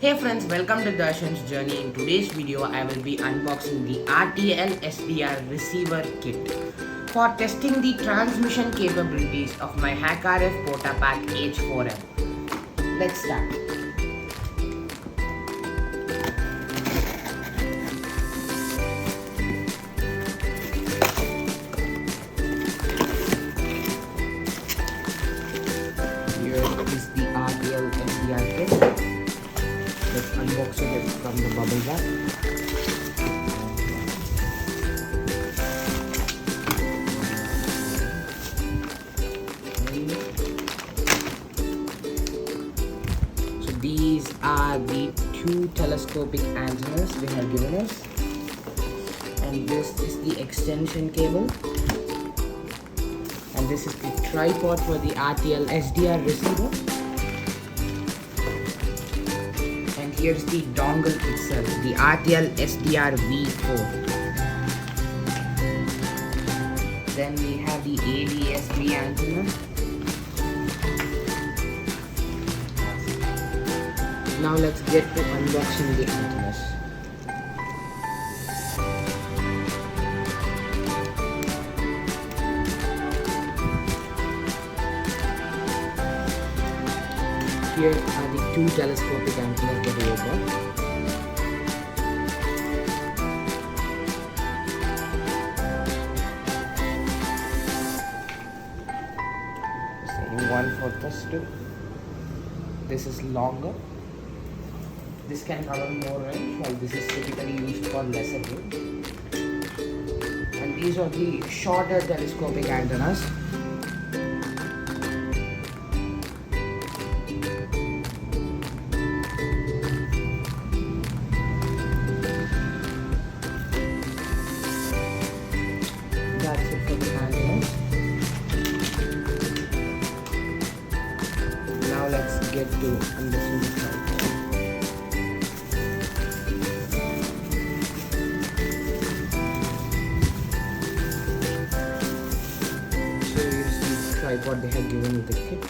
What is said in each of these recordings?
Hey friends, welcome to Darshan's journey. In today's video, I will be unboxing the RTL-SDR receiver kit for testing the transmission capabilities of my HackRF PortaPack H4M. Let's start. Here is the RTL-SDR kit. Let's unbox it from the bubble wrap. So these are the two telescopic antennas they have given us, and this is the extension cable, and this is the tripod for the RTL-SDR receiver. Here's the dongle itself, the RTL-SDR V4. Then we have the ADS-B antenna. Now let's get to unboxing the antennas. Here are the two telescopic antennas that we have got. Same one for this too. This is longer. This can cover more range, while this is typically used for lesser range. And these are the shorter telescopic antennas. That's it for the antennas. Now let's get to unboxing the tripod. So here's the tripod they have given in the kit,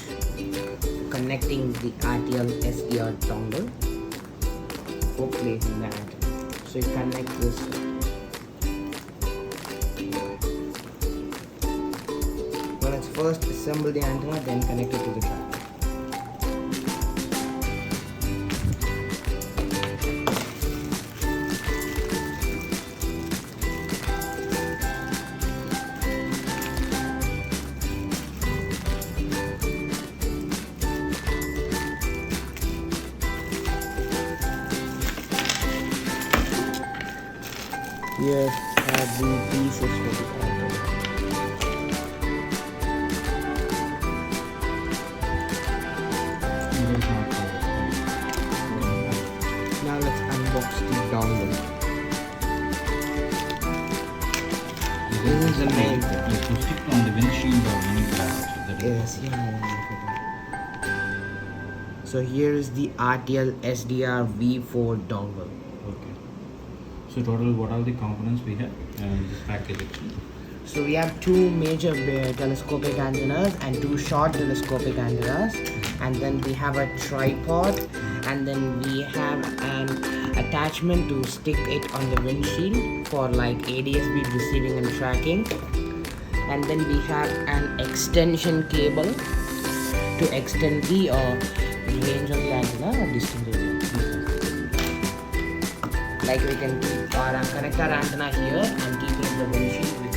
connecting the RTL-SDR dongle for placing the antenna. So you connect this. Let's first assemble the antenna, then connect it to the tripod. Here are the pieces for the antenna. Now let's unbox the dongle. This is the main thing. You stick on the windshield or any glass. Yes, yeah. So here is the RTL-SDR V4 dongle. Okay. So total, what are the components we have in this package actually? So we have two major telescopic antennas and two short telescopic antennas, and then we have a tripod, and then we have an attachment to stick it on the windshield for like ADS-B receiving and tracking, and then we have an extension cable to extend the range of the antenna or distance. Like we can connect our antenna here and keep it in the windshield.